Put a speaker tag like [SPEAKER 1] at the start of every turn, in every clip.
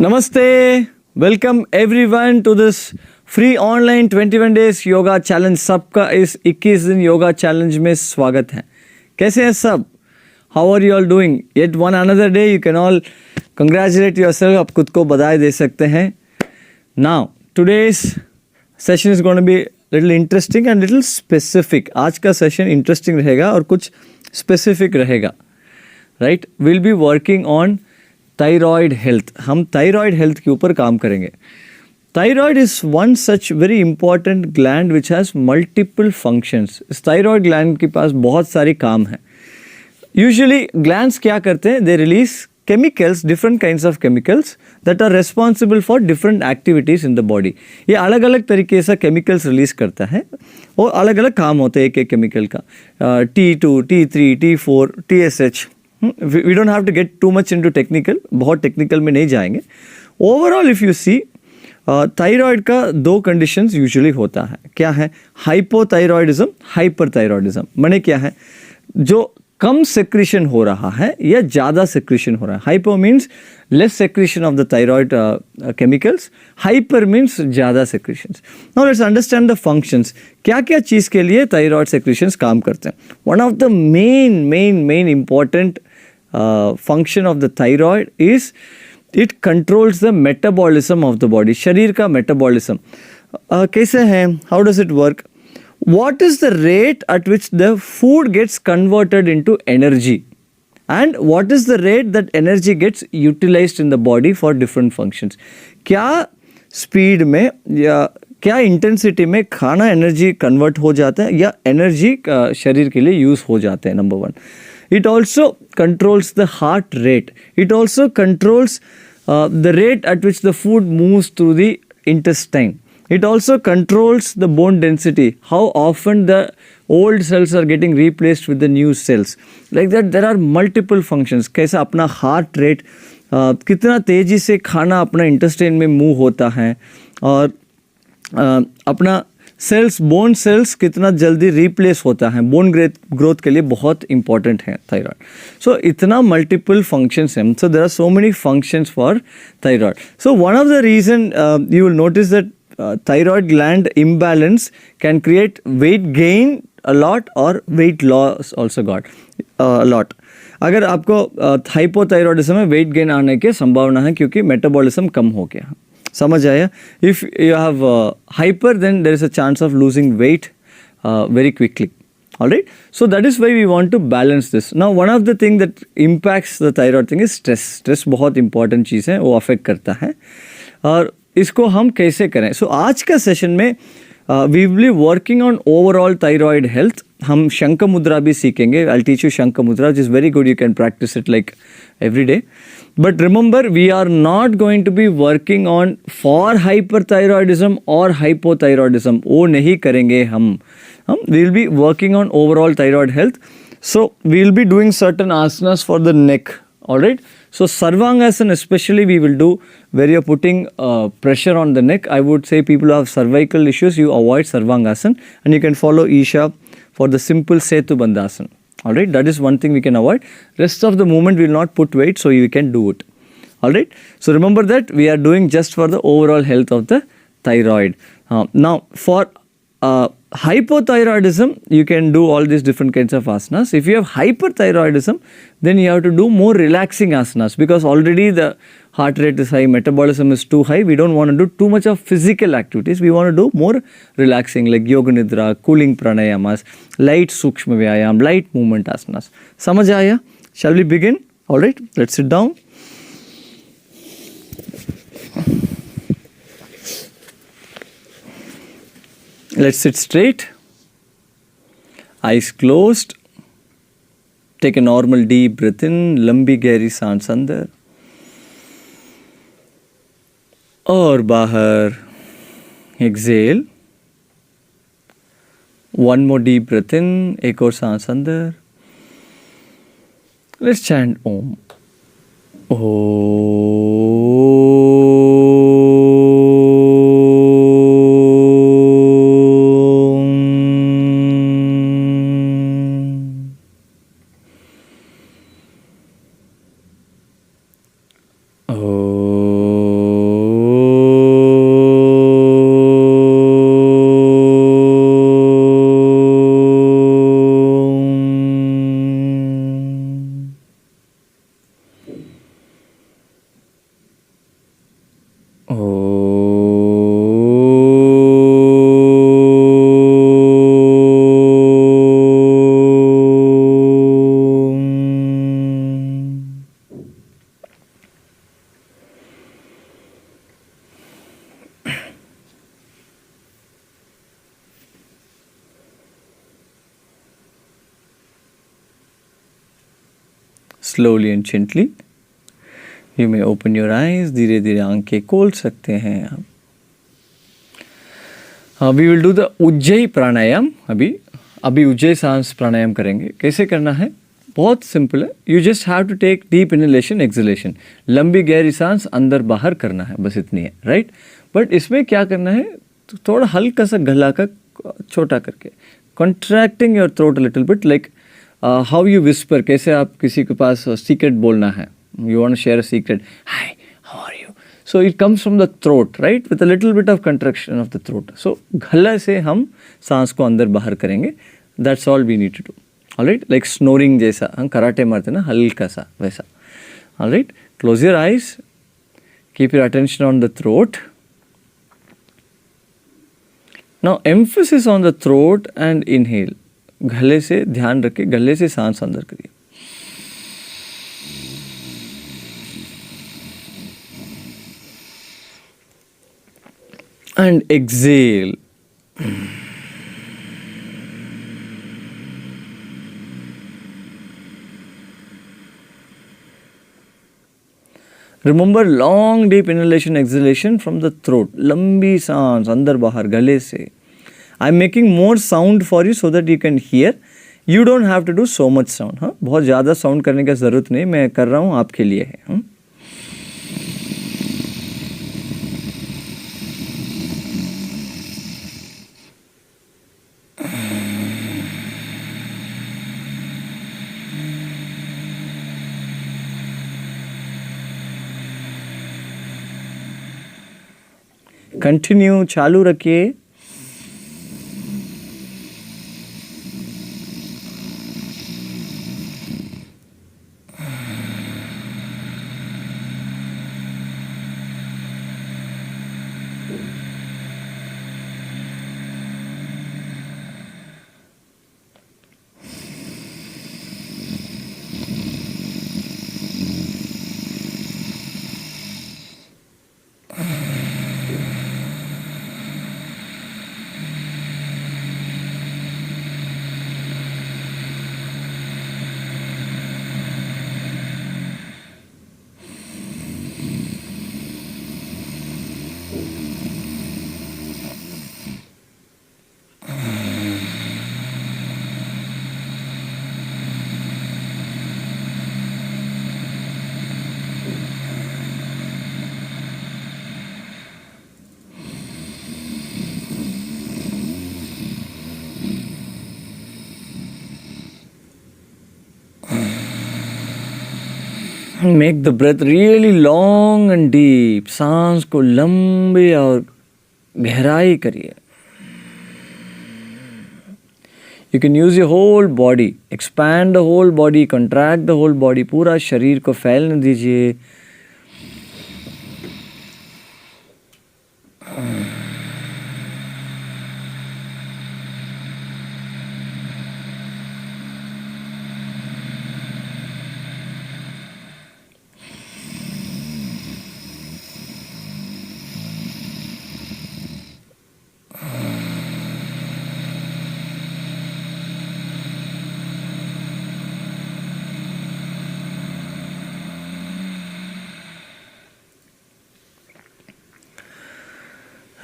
[SPEAKER 1] Namaste. Welcome everyone to this free online 21 days yoga challenge. सबका इस 21 दिन yoga challenge में स्वागत है. कैसे हैं सब? How are you all doing? Yet one another day you can all congratulate yourself. आप खुद को बधाई दे सकते हैं. Now today's session is going to be little interesting and little specific. आज का session interesting रहेगा और कुछ specific रहेगा. Right? We'll be working on thyroid health. हम थायराइड हेल्थ के ऊपर काम करेंगे. Thyroid is one such very important gland which has multiple functions. इस थायराइड ग्लैंड के पास बहुत सारे काम हैं. यूजुअली ग्लैंड्स क्या करते हैं? They release chemicals, different kinds of chemicals that are responsible for different activities in the body. ये अलग अलग तरीके से केमिकल्स रिलीज करता है और अलग अलग काम होते हैं एक एक केमिकल का. T2, T3, T4, TSH. We don't have to get too much into technical. बहुत टेक्निकल में नहीं जाएंगे. Overall if you see thyroid का दो कंडीशंस यूजुअली होता है. क्या है? Hypothyroidism, hyperthyroidism. माने क्या है? जो कम सेक्रेशन हो रहा है या ज़्यादा सेक्रेशन हो रहा है. Hypo means less secretion of the thyroid chemicals. Hyper means ज़्यादा secretions. Now let's understand the functions. क्या क्या चीज़ के लिए थायराइड सेक्रेशंस काम करते हैं? One of the main important function of the thyroid is it controls the metabolism of the body. शरीर का metabolism कैसे है? How does it work? What is the rate at which the food gets converted into energy? And what is the rate that energy gets utilized in the body for different functions? क्या speed में या क्या intensity में खाना energy convert हो जाता है या एनर्जी शरीर के लिए यूज़ हो जाते हैं? Number one. It also controls the heart rate. It also controls the rate at which the food moves through the intestine. It also controls the bone density, how often the old cells are getting replaced with the new cells. Like that, there are multiple functions. कैसा अपना heart rate, कितना तेज़ी से खाना अपना intestine में move होता है और अपना सेल्स, बोन सेल्स कितना जल्दी रिप्लेस होता है. बोन ग्रोथ के लिए बहुत इंपॉर्टेंट है थायराइड. सो इतना मल्टीपल फंक्शंस हैं. So there are so many functions for thyroid. So one of the reason you will notice that thyroid gland imbalance can create weight gain a lot और weight loss also got a lot. अगर आपको hypothyroidism में weight gain आने की संभावना है क्योंकि metabolism कम हो गया. समझ आया? If you have hyper then there is a chance of losing weight very quickly. Alright, so that is why we want to balance this. Now one of the thing that impacts the thyroid thing is stress. Stress बहुत important चीज़ है, वो affect करता है. और इसको हम कैसे करें? सो आज का सेशन में we will be working on overall thyroid health. हम शंख मुद्रा भी सीखेंगे. आई टीच यू शंख मुद्रा which is very good. You can practice it like every day. But remember, we are not going to be working on for hyperthyroidism or hypothyroidism. वो नहीं करेंगे हम. We will be working on overall thyroid health. So we will be doing certain asanas for the neck. All right. So Sarvangasana especially we will do where you are putting pressure on the neck. I would say people who have cervical issues, you avoid Sarvangasana and you can follow Isha for the simple Setu Bandhasana. Alright, that is one thing we can avoid. Rest of the movement we will not put weight, so you can do it. Alright, so remember that we are doing just for the overall health of the thyroid. Now for hypothyroidism, you can do all these different kinds of asanas. If you have hyperthyroidism, then you have to do more relaxing asanas because already the heart rate is high, metabolism is too high. We don't want to do too much of physical activities. We want to do more relaxing like yoga nidra, cooling pranayamas, light sukshma vyayam, light movement asanas. Samajh aaya? Shall we begin? All right, let's sit down. Let's sit straight, eyes closed. Take a normal deep breath in, लंबी गहरी सांस अंदर और बाहर. Exhale. One more deep breath in, एक और सांस अंदर. Let's chant Om. Oh. Slowly and gently you may open your eyes. धीरे धीरे आंखें खोल सकते हैं आप. We will do the Ujjayi प्राणायाम. अभी उज्जयी सांस प्राणायाम करेंगे. कैसे करना है? बहुत सिंपल है. You just have to take deep inhalation exhalation. लंबी गहरी सांस अंदर बाहर करना है, बस इतनी है, राइट. बट इसमें क्या करना है, तो थोड़ा हल्का सा गला का छोटा करके contracting your throat little bit, like how you whisper. कैसे आप किसी के पास सीक्रेट बोलना है, you want to share a secret, hi how are you. So it comes from the throat, right, with a little bit of contraction of the throat. So गला से हम सांस को अंदर बाहर करेंगे. That's all we need to do. All right, like snoring जैसा हम कराटे मारते ना, हल्का सा वैसा. All right, close your eyes, keep your attention on the throat. Now emphasis on the throat and inhale. गले से ध्यान रखें, गले से सांस अंदर करिए. And exhale. Remember long deep inhalation exhalation from the throat. लंबी सांस अंदर बाहर गले से. I'm making more sound for you so that you can hear. You don't have to do so much sound. हाँ, बहुत ज़्यादा साउंड करने का ज़रूरत नहीं, मैं कर रहा हूँ आपके लिए है. कंटिन्यू, चालू रखिए. Make the breath really long and deep. सांस को लंबी और गहराई करिए. You can use your whole body. Expand the whole body, contract the whole body. पूरा शरीर को फैलने दीजिए.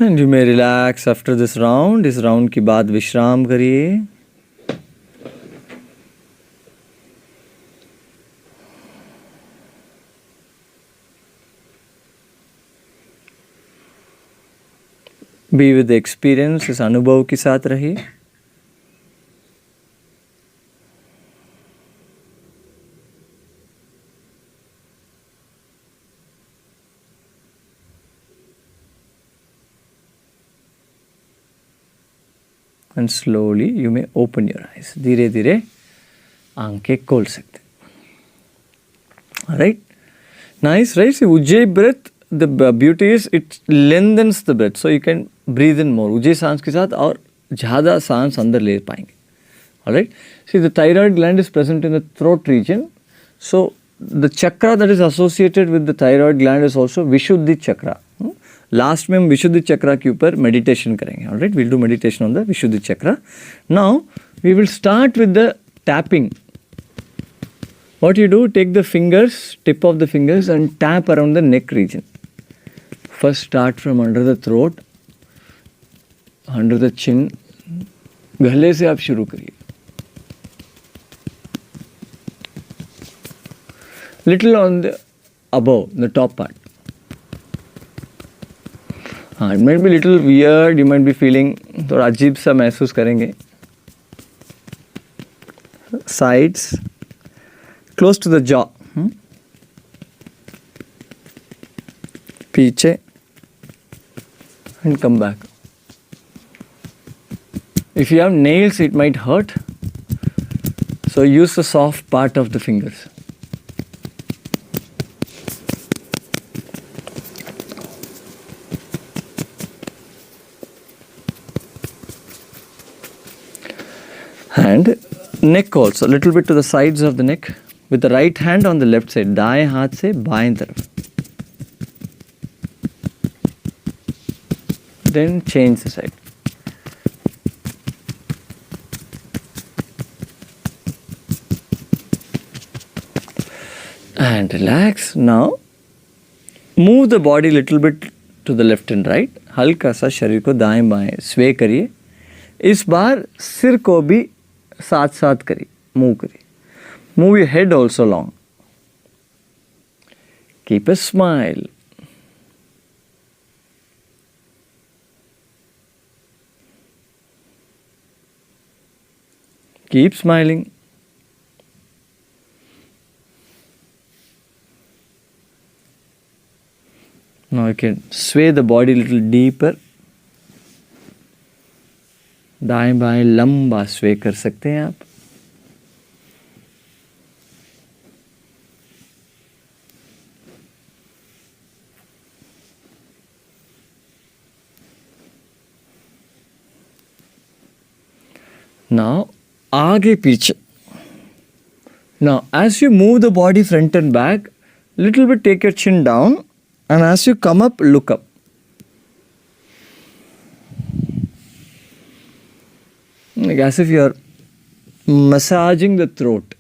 [SPEAKER 1] And you may relax after this round. इस राउंड के बाद विश्राम करिए. Be with the experience. इस अनुभव के साथ रहिए. And slowly you may open your eyes. धीरे धीरे आंखें खोल सकते. Alright, nice, right? See, Ujjayi breath, the beauty is it lengthens the breath, so you can breathe in more. Ujjayi सांस के साथ और ज़्यादा सांस अंदर ले पाएंगे. Alright, see, the thyroid gland is present in the throat region, so the chakra that is associated with the thyroid gland is also Vishuddhi chakra. Last में हम विशुद्धि चक्रा के ऊपर मेडिटेशन करेंगे. Alright, will do meditation on the Vishuddhi chakra. Now we will start with the tapping. What you do, take the fingers, tip of the fingers and tap around the neck region. First start from under the throat, under the chin. गले से आप शुरू करिए. Little on the above, the top part. हाँ, it might be little weird, you might be feeling थोड़ा अजीब सा महसूस करेंगे. Sides, close to the jaw. पीछे and come back. If you have nails, it might hurt. So use the soft part of the fingers. And neck also, a little bit to the sides of the neck. With the right hand on the left side, दाएं हाथ से बाएं तरफ. Then change the side. And relax. Now move the body little bit to the left and right. हल्का सा शरीर को दाएं बाएं sway करिए. इस बार सिर को भी साथ साथ करिए, मूव करिए. Move your head also long. Keep a smile. Keep smiling. Now you can sway the body a little deeper. दाएं बाएं लंबा स्वे कर सकते हैं आप. Now आगे पीछे. Now as you move the body front and back, little bit take your chin down, and as you come up, look up. Like as if you are massaging the throat.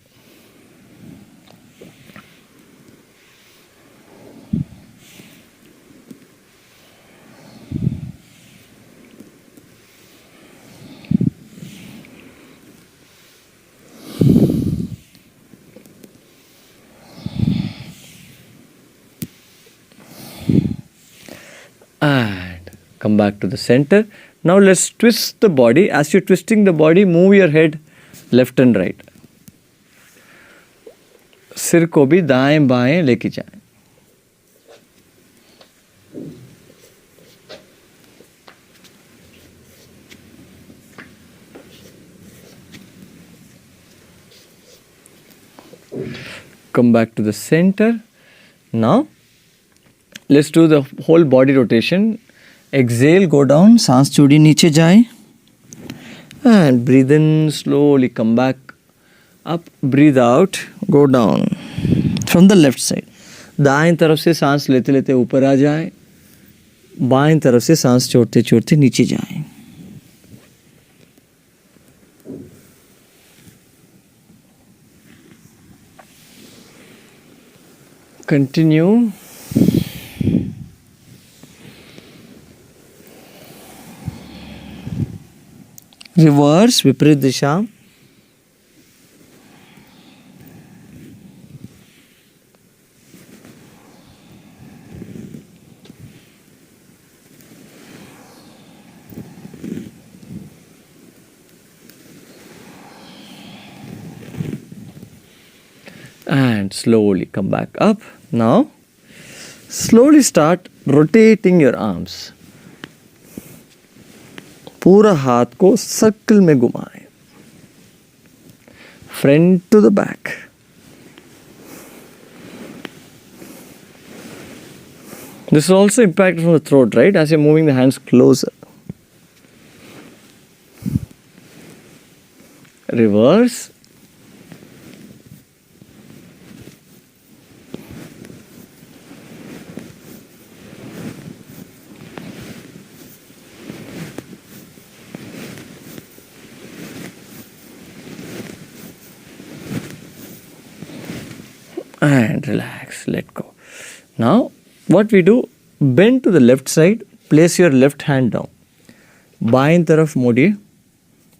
[SPEAKER 1] And come back to the center. Now let's twist the body. As you're twisting the body, move your head left and right. सिर को भी दाएं बाएं लेके जाएं. Come back to the center. Now let's do the whole body rotation. Exhale, go down, सांस छोड़िए नीचे जाए. And breathe in slowly, come back up, breathe out, go down. From the left side. दाएं तरफ से सांस लेते लेते ऊपर आ जाए. बाएं तरफ से सांस छोड़ते छोड़ते नीचे जाए. Continue. Reverse, विपरीत दिशा. And slowly come back up. Now, slowly start rotating your arms. पूरा हाथ को सर्कल में घुमाएं. Front to the back. This is also impacted from the throat, right? As you're moving the hands closer. Reverse. and relax, let go. Now what we do, bend to the left side, place your left hand down, बाएं तरफ मोड़िए,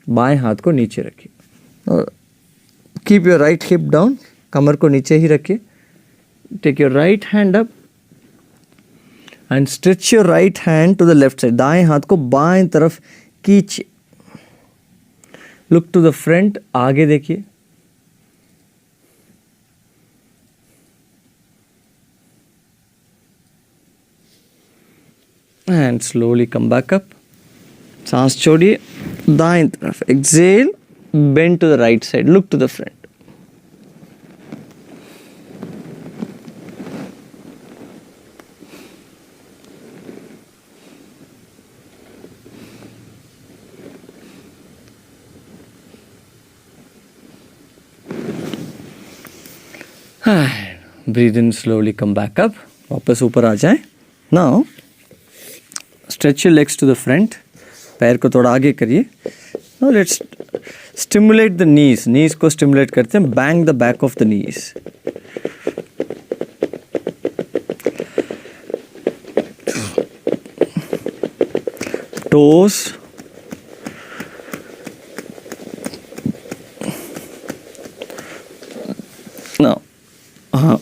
[SPEAKER 1] बाएं हाथ को नीचे रखिए और keep your right hip down, कमर को नीचे ही रखिए. Take your right hand up and stretch your right hand to the left side. दाएं हाथ को बाएं तरफ खींचिए. लुक टू द फ्रंट, आगे देखिए. And slowly come back up. सांस छोड़िए, दाएं तरफ exhale, bend to the right side, look to the front. Breathe in, slowly come back up. वापस ऊपर आ जाए. Now stretch your legs to the front. पैर को थोड़ा आगे करिए. Now let's stimulate the knees. Knees को स्टिमुलेट करते हैं. Bang the back of the knees. Toes. Now हाँ,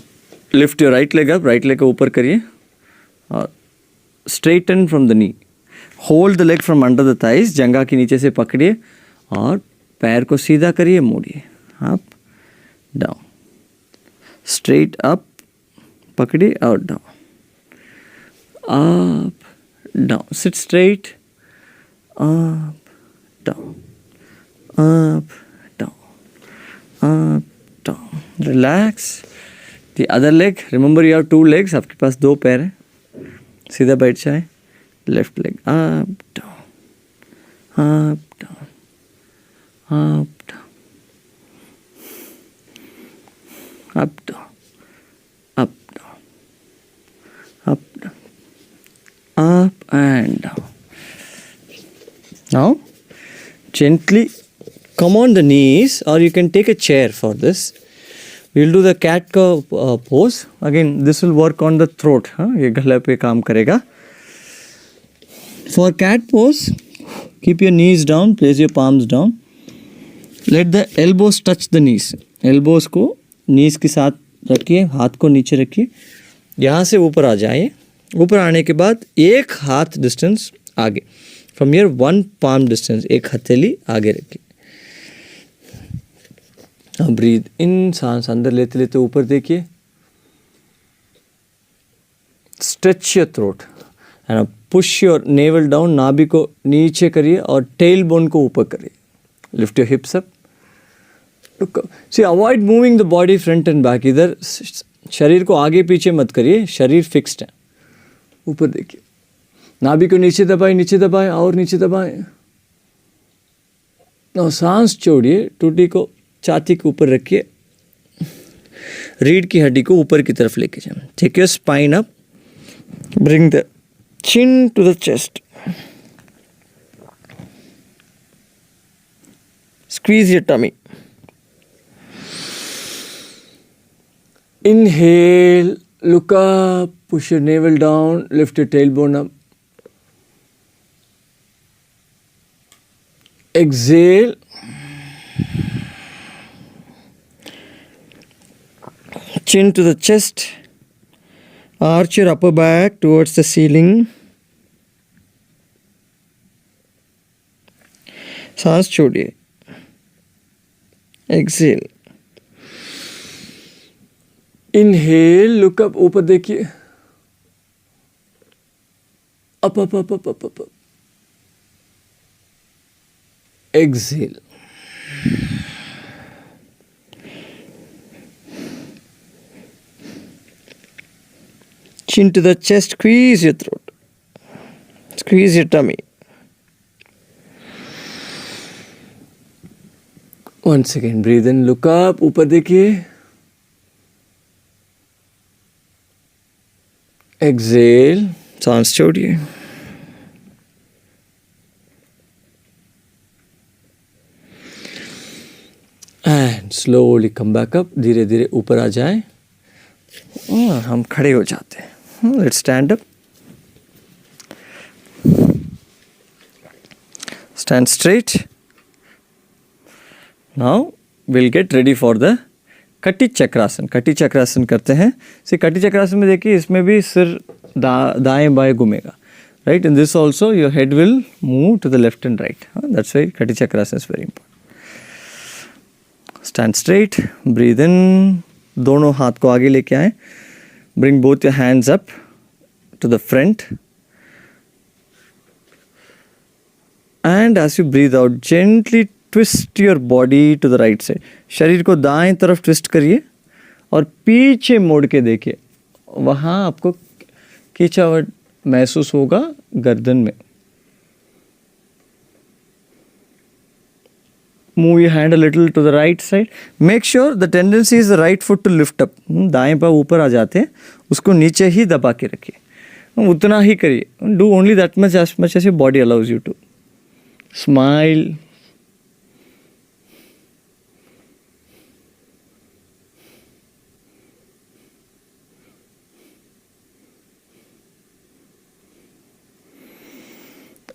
[SPEAKER 1] lift your right leg up. Right leg को ऊपर करिए और straighten from the knee. Hold the leg from under the thighs. जंघा के नीचे से पकड़िए और पैर को सीधा करिए, मोड़िए. अप डाउन, स्ट्रेट अप, पकड़िए और down, up down. Seat straight, up down, up down, up down. Relax. The other leg, remember you have 2 legs. आपके पास 2 पैर हैं. सीधा बैठ जाए. Left leg up down, up down, up down, up down, up down, up down, up and down. Now gently come on the knees, or you can take a chair for this. We'll do the cat cow pose. Again this will work on the throat. ये गले पे काम करेगा. For cat pose, keep your knees down, place your palms down. Let the elbows touch the knees. Elbows को knees के साथ रखिए, हाथ को नीचे रखिए. यहाँ से ऊपर आ जाइए. ऊपर आने के बाद एक हाथ डिस्टेंस आगे. From here 1 palm distance, एक हथेली आगे रखिए. अब ब्रीद इन, सांस अंदर लेते लेते ऊपर देखिए. Stretch your throat and push your naval down. नाभि को नीचे करिए और टेल बोन को ऊपर करिए. Lift your hips up. See avoid moving the body front and back. इधर शरीर को आगे पीछे मत करिए, शरीर फिक्स्ड है. ऊपर देखिए. नाभि को नीचे दबाएं और नीचे दबाएं. और सांस छोड़िए. टूटी को छाती के ऊपर रखिए. रीढ़ की हड्डी को ऊपर की तरफ लेके जाएं. Take your spine up. Bring the chin to the chest. Squeeze your tummy. Inhale, look up, push your navel down, lift your tailbone up. Exhale. Chin to the chest. Arch your upper back towards the ceiling. सांस छोड़िए. Exhale. Inhale, look up, ऊपर देखिए. Up, up, up, up, up, up, up. Exhale. Chin to the chest, squeeze your throat. Squeeze your tummy. Once again, breathe in, look up, ऊपर देखिए. Exhale, सांस छोड़िए. And slowly come back up. धीरे धीरे ऊपर आ जाए. हम खड़े हो जाते हैं. Let's stand up. Stand straight. Now we'll get ready for the कटी चक्रासन. कटी चक्रासन करते हैं. कटी चक्रासन में देखिए इसमें भी सिर दाएं बाएं घूमेगा. Right? In this also your head will move to the left and right. That's why kati chakrasana is very important. Stand straight. Breathe in. दोनों हाथ को आगे लेके आए. Bring both your hands up to the front. And as you breathe out, gently twist your body to the right side. शरीर को दाएं तरफ ट्विस्ट करिए और पीछे मोड़ के देखिए. वहाँ आपको खींचावट महसूस होगा गर्दन में. Move your hand a little to the right side. Make sure the tendency is the right foot to lift up. दाएं पाँव ऊपर आ जाते हैं, उसको नीचे ही दबा के रखिए. उतना ही करिए. Do only that much as your body allows you to. Smile.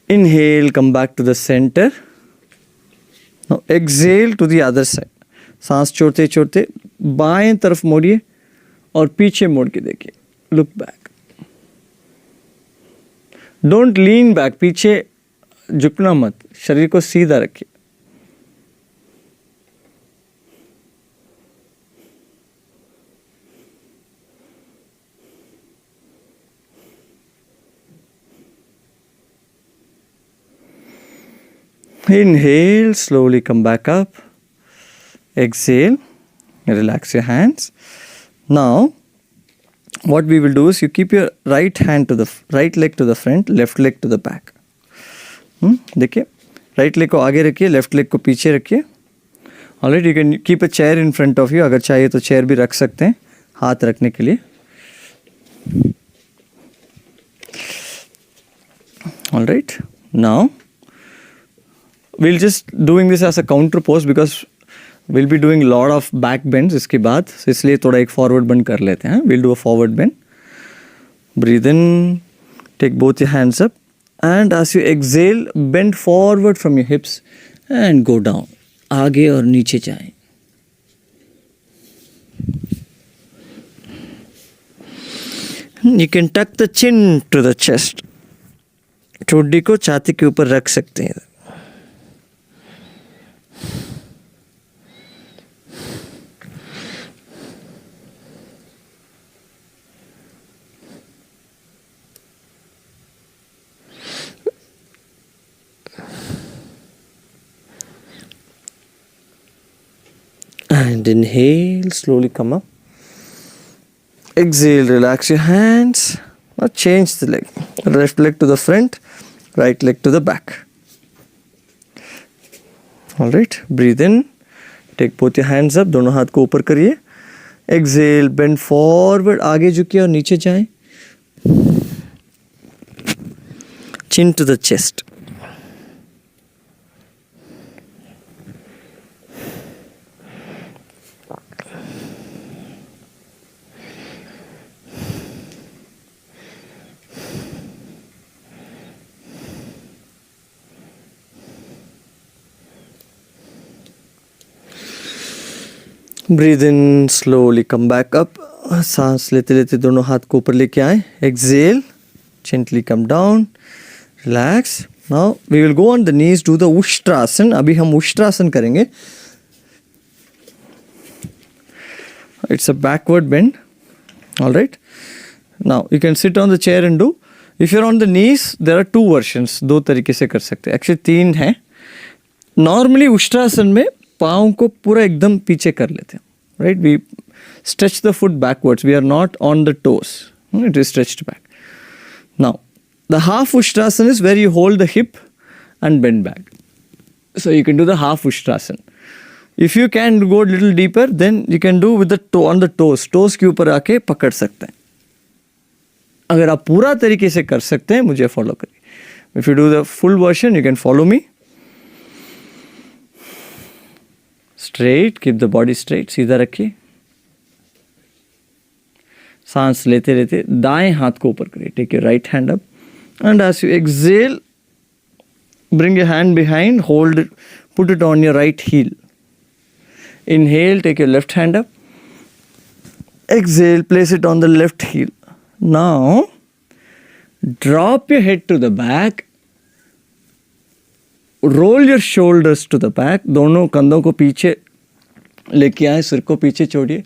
[SPEAKER 1] Inhale, come back to the center. Now exhale to the other side. सांस छोड़ते छोड़ते बाएं तरफ मोड़िए और पीछे मोड़ के देखिए. Look back. Don't lean back. पीछे झुकना मत. शरीर को सीधा रखिए. Inhale, slowly come back up. Exhale, relax your hands. Now, what we will do is you keep your right hand to the right leg to the front, left leg to the back. देखिए, right leg को आगे रखिए, left leg को पीछे रखिए. Alright, you can keep a chair in front of you. अगर चाहिए तो chair भी रख सकते हैं हाथ रखने के लिए. Alright, now we'll just doing this as a counter pose because we'll be doing a lot of back bends इसके बाद, इसलिए थोड़ा एक forward bend कर लेते हैं. We'll do a forward bend. Breathe in, take both your hands up, and as you exhale, bend forward from your hips and go down. आगे और नीचे जाएं. You can tuck the chin to the chest. ठोड़ी को छाती के ऊपर रख सकते हैं. And inhale, slowly come up. Exhale, relax your hands. Now change the leg. Left leg to the front, right leg to the back. Alright, breathe in. Take both your hands up. दोनों हाथ को ऊपर करिए. Exhale, bend forward. आगे झुकिए और नीचे जाएं. Chin to the chest. Breathe in, slowly come back up. सांस लेते लेते दोनों हाथ को ऊपर लेके आए. Exhale, gently come down, relax. Now we will go on the knees, do the Ushtrasana. अभी हम Ushtrasana करेंगे. It's a backward bend. All right. Now you can sit on the chair and do. If you're on the knees, there are two versions. दो तरीके से कर सकते हैं. Actually तीन हैं. Normally Ushtrasana में पाँव को पूरा एकदम पीछे कर लेते हैं. Right? We stretch the foot backwards. We are not on the toes. It is stretched back. Now, the half Ushtrasana is where you hold the hip and bend back. So you can do the half Ushtrasana. If you can go a little deeper, then you can do with the toe on the toes. Toes के ऊपर आके पकड़ सकते हैं. अगर आप पूरा तरीके से कर सकते हैं, मुझे फॉलो करिए. If you do the full version, you can follow me. Straight, keep the body straight, सीधा रखिए. सांस लेते लेते दाएं हाथ को ऊपर करिए. Take your right hand up and as you exhale bring your hand behind, hold it, put it on your right heel. Inhale, take your left hand up. Exhale, place it on the left heel. Now, drop your head to the back. Roll your shoulders to the back. दोनों कंधों को पीछे लेके आए, सिर को पीछे छोड़िए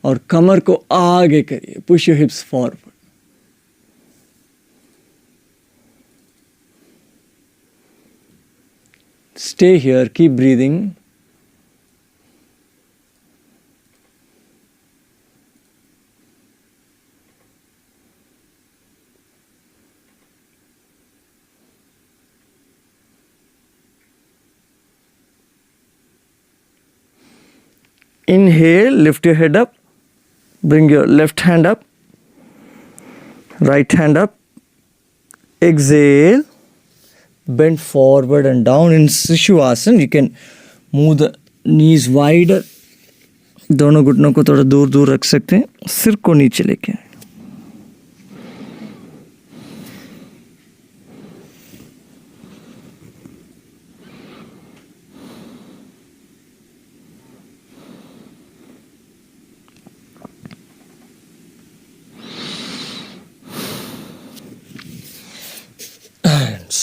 [SPEAKER 1] और कमर को आगे करिए. Push your hips forward. Stay here, keep breathing. Inhale, lift your head up, bring your left hand up, right hand up. Exhale. Bend forward and down in Shishuvasana. You can move the knees wider. दोनों घुटनों को थोड़ा दूर दूर रख सकते हैं. सिर को नीचे लेके आए.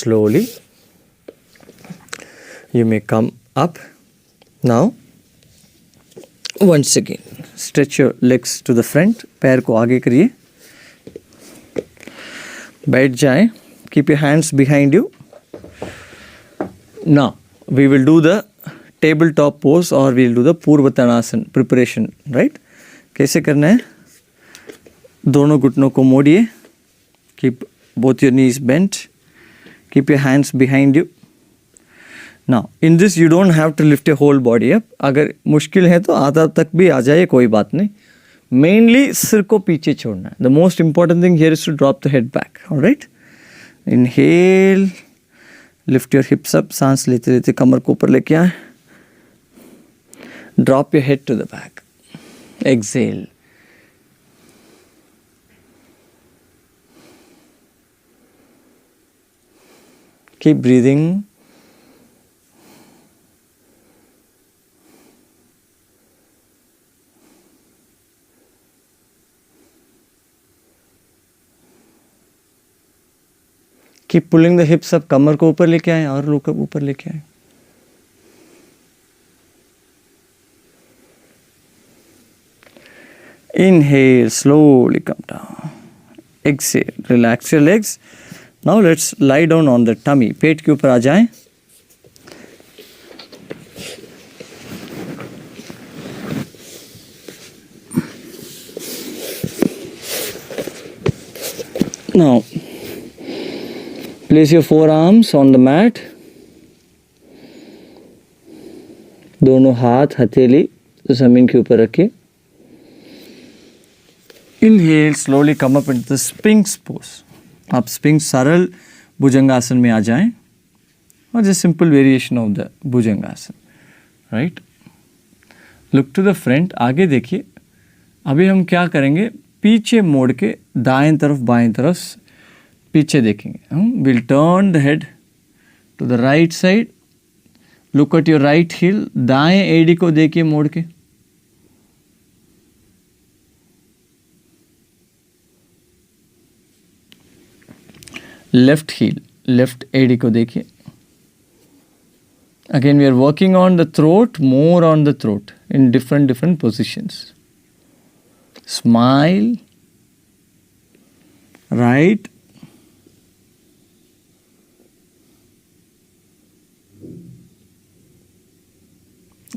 [SPEAKER 1] Slowly you may come up. Now once again stretch your legs to the front. पैर को आगे करिए. बैठ जाएं. Keep your hands behind you. Now we will do the tabletop pose or we will do the Purvattanasana preparation, right? कैसे करना है? दोनों घुटनों को मोड़िए. Keep both your knees bent. Keep your hands behind you. Now, in this you don't have to lift your whole body up. अगर मुश्किल है तो आधा तक भी आ जाए, कोई बात नहीं. Mainly सिर को पीछे छोड़ना है. The most important thing here is to drop the head back. All right? Inhale, lift your hips up. सांस लेते लेते कमर को ऊपर लेके आए. Drop your head to the back. Exhale. Keep breathing. Keep pulling the hips up. कमर को ऊपर लेके आए और लोग ऊपर लेके आए. Inhale, slowly come down. Exhale, relax your legs. Now let's lie down on the tummy. पेट के ऊपर आ जाएं. Now place your forearms on the mat. दोनों हाथ हथेली जमीन के ऊपर रखिए. Inhale, slowly come up into the Sphinx pose. आप स्पिंक्स सरल भुजंगासन में आ जाएं और just simple variation of the bhujangasana. Right? Look to the front. आगे देखिए. अभी हम क्या करेंगे? पीछे मोड़ के दाएं तरफ बाएं तरफ पीछे देखेंगे. Will turn the head to the right side. Look at your right heel. दाएं एड़ी को देखिए मोड़ के. लेफ्ट हील, लेफ्ट एडी को देखिए. Again we are working on the throat, more on the throat in different positions. Smile. Right.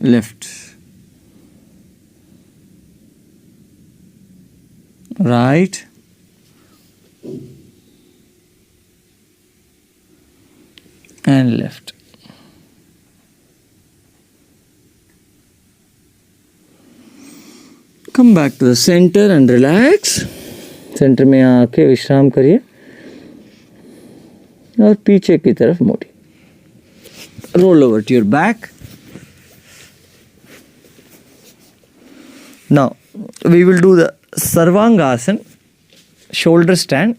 [SPEAKER 1] Left. Right. and left. Come back to the center and relax. Center में आके विश्राम करिए और पीछे की तरफ मोड़िए. Roll over to your back. Now we will do the Sarvangasana. shoulder stand.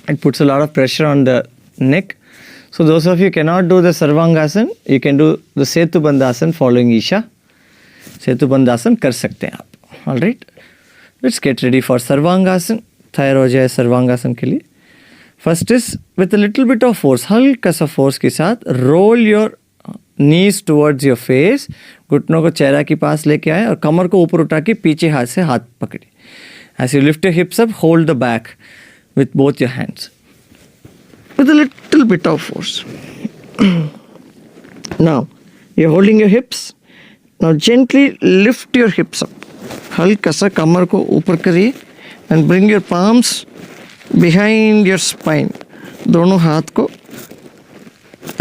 [SPEAKER 1] It puts a lot of pressure on the neck. So those of you cannot do the Sarvangasana, you can do the Setu Bandhasana following Isha. Setu Bandhasana कर सकते हैं आप. All right. Let's get ready for Sarvangasana. तैयार हो जाए Sarvangasana के लिए. First is with a little bit of force, हल्का सा force के साथ roll your knees towards your face. घुटनों को चेहरा के पास लेके आए और कमर को ऊपर उठा के पीछे हाथ से हाथ पकड़े. As you lift your hips up, hold the back with both your hands. With a little bit of force. Now, you're holding your hips. Now gently lift your hips up. हल्का सा कमर को ऊपर करिए and bring your palms behind your spine. दोनों हाथ को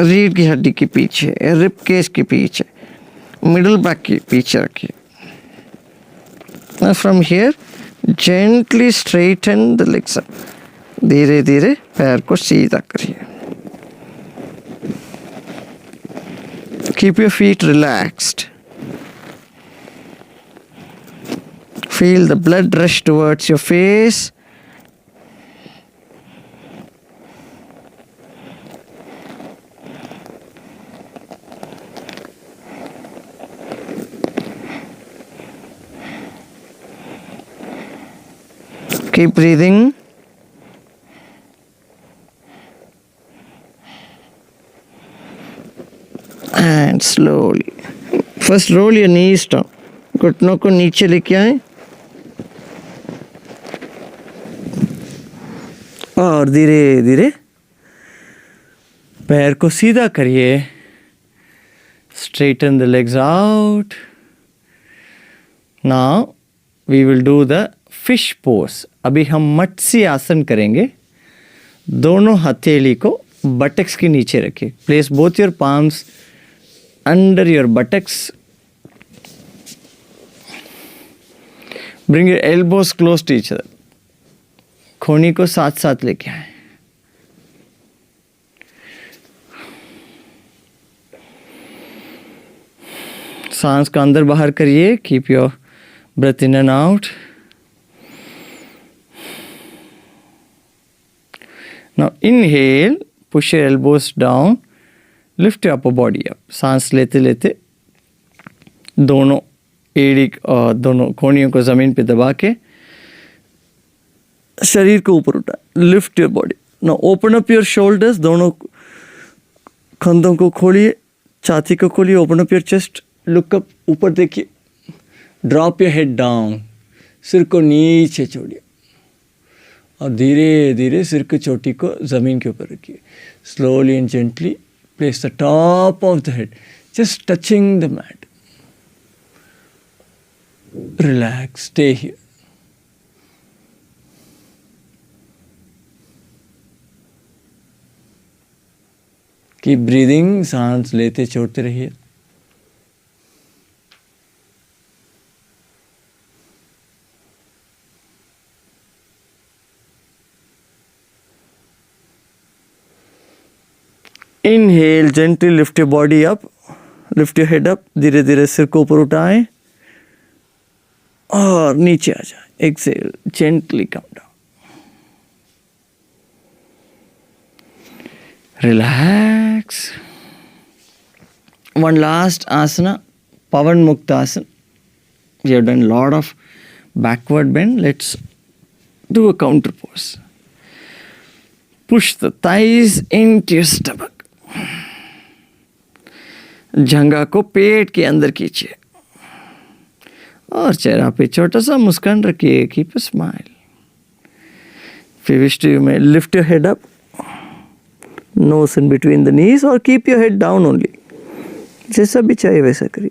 [SPEAKER 1] रीढ़ की हड्डी के पीछे, रिब केस के पीछे, मिडल बैक के पीछे रखिए. Now from here, gently straighten the legs up. धीरे धीरे पैर को सीधा करिए. Keep your feet relaxed. Feel the blood rush towards your face. Keep breathing. And slowly. First roll your knees down. घुटनों को नीचे लेके आए और धीरे धीरे पैर को सीधा करिए. Straighten the legs out. Now we will do the fish pose. अभी हम मत्स्य आसन करेंगे. दोनों हथेली को बटक्स के नीचे रखिए. Place both your palms under your buttocks. Bring your elbows close to each other. खोनी को साथ साथ लेके आए. सांस का अंदर बाहर करिए. Keep your breath in and out. Now inhale, push your elbows down, lift your upper body up. सांस लेते लेते दोनों एड़ी और दोनों कोहनियों को ज़मीन पे दबा के शरीर को ऊपर उठा. Lift your body. Now open up your shoulders. दोनों कंधों को खोलिए, छाती को खोलिए. Open up your chest. Look up. ऊपर देखिए. Drop your head down. सिर को नीचे छोड़िए और धीरे धीरे सिर की चोटी को ज़मीन के ऊपर रखिए. Slowly and gently place the top of the head just touching the mat. Relax, stay here. Keep breathing. सांस लेते छोड़ते रहिए. Inhale, gently lift your body up, lift your head up. धीरे धीरे सिर को ऊपर उठाएं और नीचे आ जाए. Exhale, gently come down. Relax. One last asana, Pavan Muktasana. We have done a lot of backward bend. Let's do a counter pose. Push the thighs into your stomach. जंघा को पेट के अंदर खींचिए और चेहरा पे छोटा सा मुस्कान रखिए. Keep a smile. If you wish to, you may lift your head up, nose in between the knees, or keep your head down only. जैसा भी चाहिए वैसा करिए.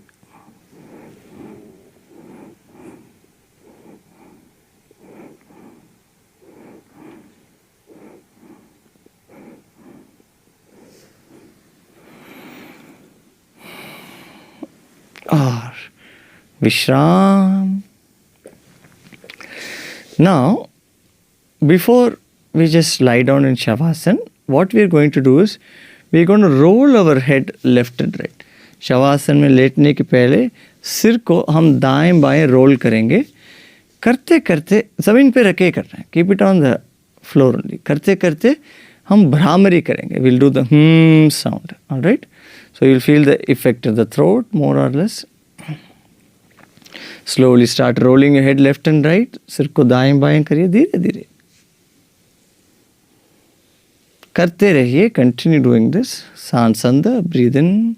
[SPEAKER 1] और Vishram. Now, before we just lie down in Shavasana, what we are going to do is, we are going to roll our head left and right. Shavasana में लेटने के पहले सिर को हम दाएं बाएं रोल करेंगे. करते करते ज़मीन पे रखे कर रहे हैं, keep it on the floor only, करते करते हम भ्रामरी करेंगे, will do the sound, alright. So you'll feel the effect of the throat more or less. Slowly start rolling your head left and right. सिर को दाएं बाएं करिए धीरे धीरे. करते रहिए, continue doing this. सांस अंदर, breathe in.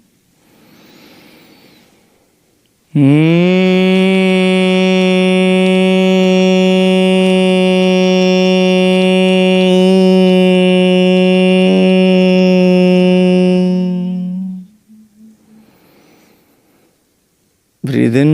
[SPEAKER 1] Breathe in.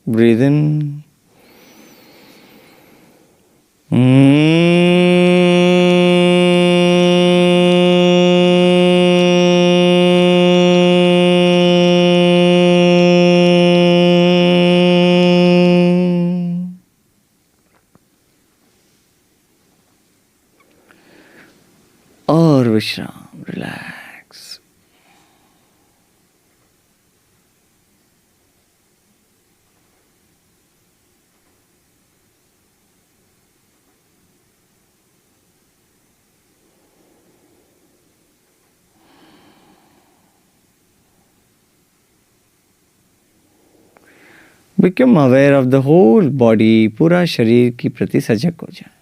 [SPEAKER 1] Breathe in. और विश्राम, relax. Become aware of the whole body, पूरा शरीर की प्रति सजग हो जाए.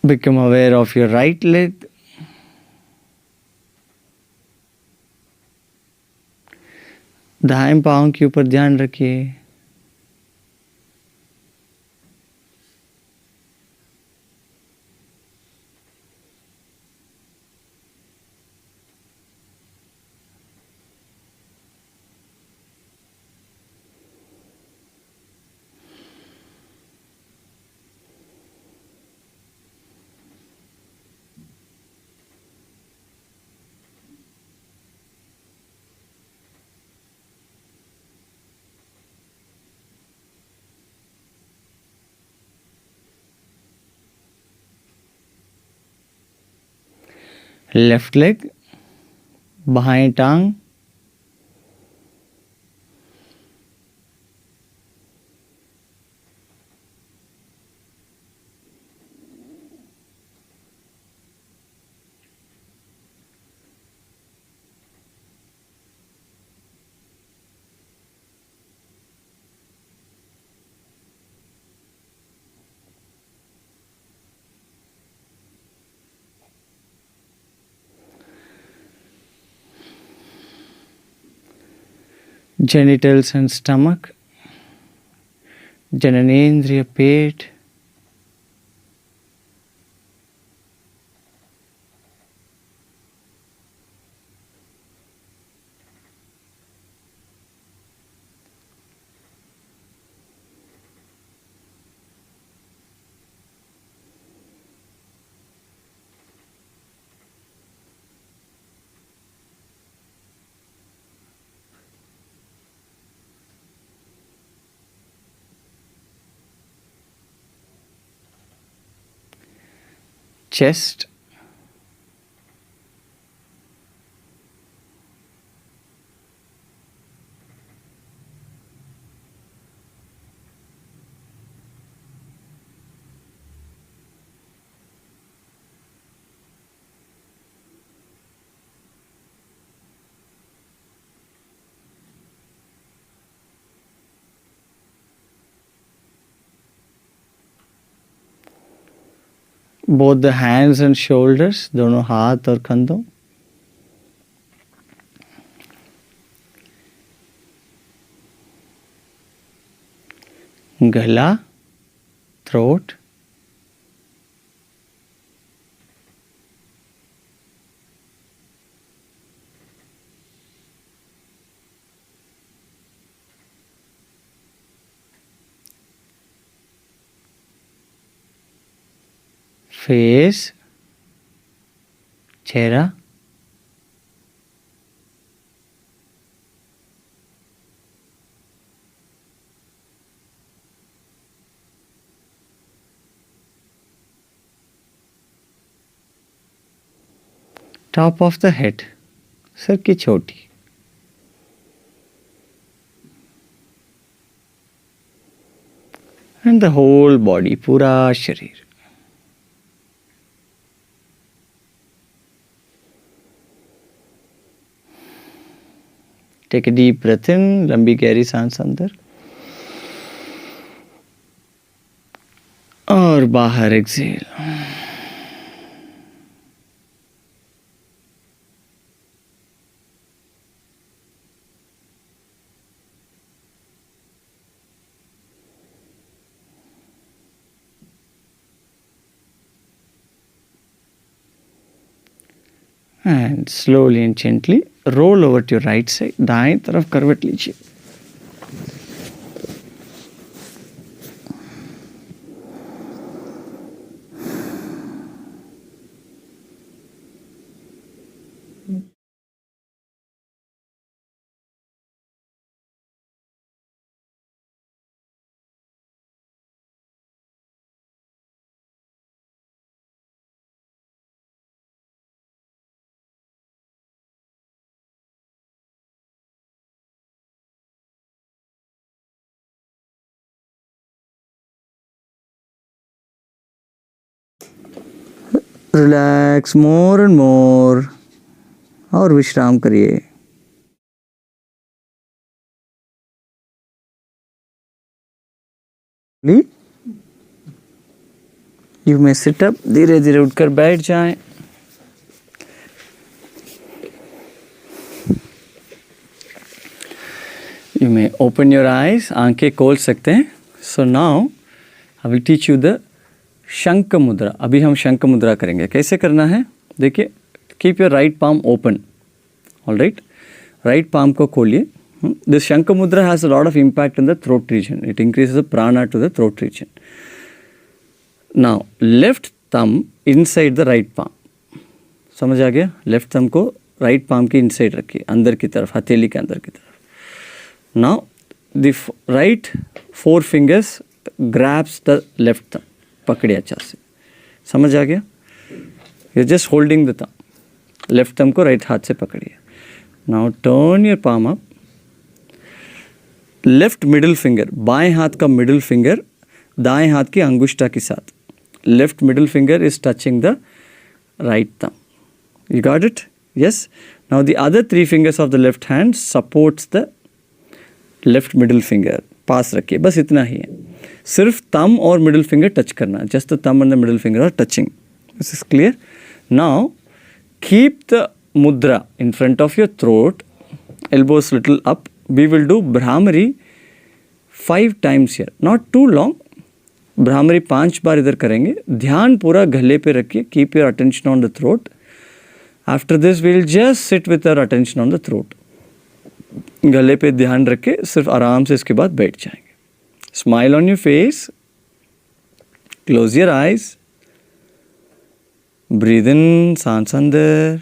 [SPEAKER 1] Become aware of your right leg. दाएं पांव के ऊपर ध्यान रखिए. लेफ्ट लेग, बाएं टांग, genitals and stomach, जननेंद्रिय, pet, chest, both the hands and shoulders, दोनों हाथ और कंधों. गला, throat. Face, चेहरा. Top of the head, sir की चोटी. And the whole body, पूरा शरीर. Take a deep breath in, लंबी गहरी सांस अंदर और बाहर Excel. And slowly and gently roll over to your right side. दाएं तरफ करवट लीजिए. रिलैक्स मोर एंड मोर और विश्राम करिए. You may sit up. धीरे धीरे उठकर बैठ जाएं. You may open your eyes. आंखें खोल सकते हैं. So now I will teach you the शंख मुद्रा. अभी हम शंख मुद्रा करेंगे. कैसे करना है देखिए. Keep your right palm open. All right, right palm को खोलिए. This shankh mudra has a lot of impact in the throat region. It increases the prana to the throat region. Now left thumb inside the right palm. समझ आ गया. Left thumb को right palm के inside रखिए, अंदर की तरफ, हथेली के अंदर की तरफ. Now the right 4 fingers grabs the left thumb. पकड़िए अच्छा से. समझ आ गया. You just holding the thumb. Left thumb को राइट हाथ से पकड़िए. Now turn your palm up. Left middle finger, बाएं हाथ का मिडिल फिंगर दाएं हाथ की अंगुष्ठा के साथ. Left middle finger is touching the right thumb. You got it. Yes. Now the other 3 fingers of the left hand supports the left middle finger. पास रखिए. बस इतना ही है. सिर्फ थंब और मिडिल फिंगर टच करना. Just the thumb and the middle finger are touching. This is clear. Now keep the mudra in front of your throat, elbows little up. We will do Brahmari 5 times here, not too long. Brahmari 5 बार इधर करेंगे. ध्यान पूरा गले पे रखिए. Keep your attention on the throat. After this we will just sit with our attention on the throat. गले पे ध्यान रख के सिर्फ आराम से इसके बाद बैठ जाएंगे. Smile on your face. Close your eyes. Breathe in, सांस अंदर.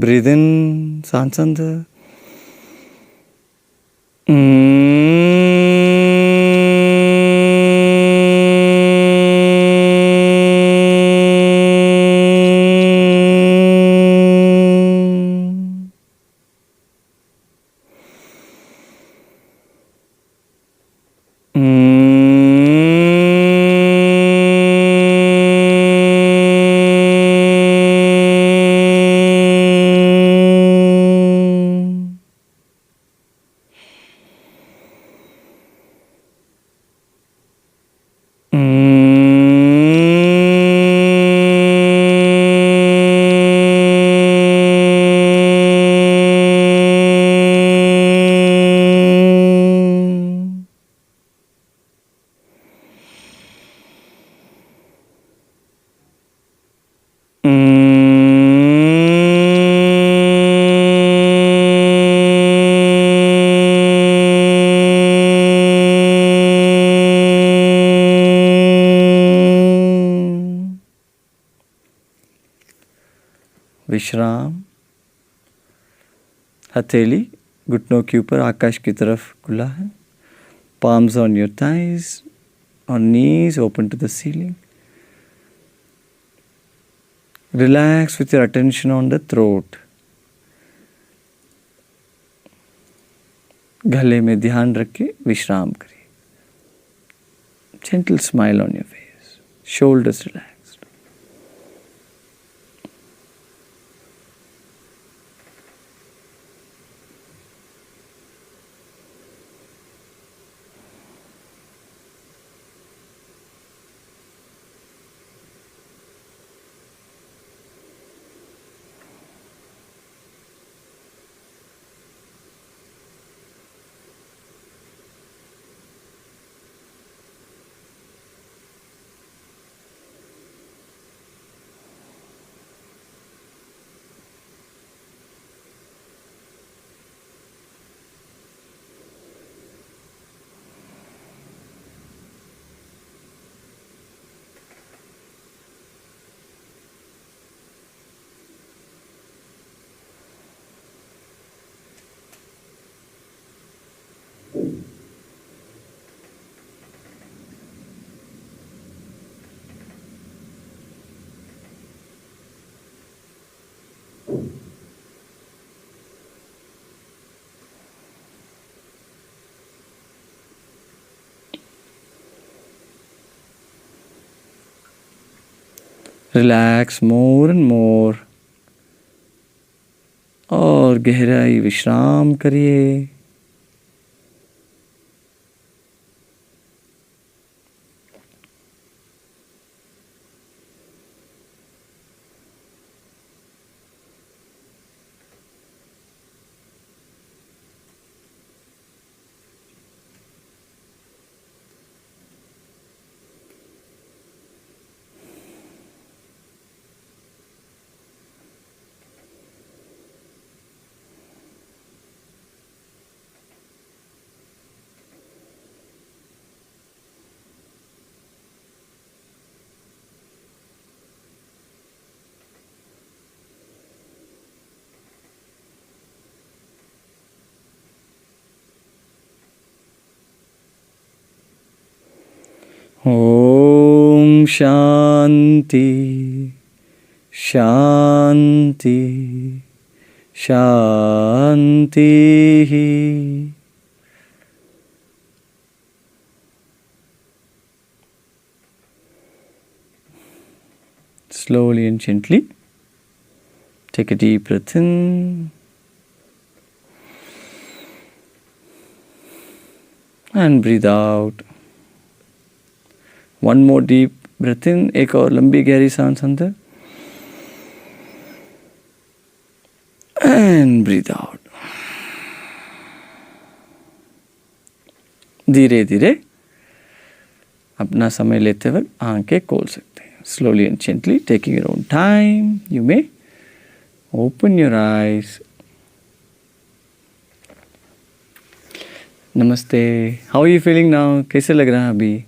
[SPEAKER 1] Breathe in, सांस अंदर. विश्राम। हथेली घुटनों के ऊपर आकाश की तरफ खुला है। Palms on your thighs or knees open to the ceiling. Relax with your attention on the throat. गले में ध्यान रख के विश्राम करिए। Gentle smile on your face. Shoulders relaxed. Relax more and more. और गहराई विश्राम करिए। ओम शांति शांति शांति। Slowly and gently take a deep breath in and breathe out. One more deep breath in. एक और लंबी गहरी सांस अंदर and breathe out. धीरे धीरे अपना समय लेते हुए आंखें खोल सकते हैं. Slowly and gently, taking your own time, you may open your eyes. नमस्ते. How are you feeling now? कैसे लग रहा है अभी?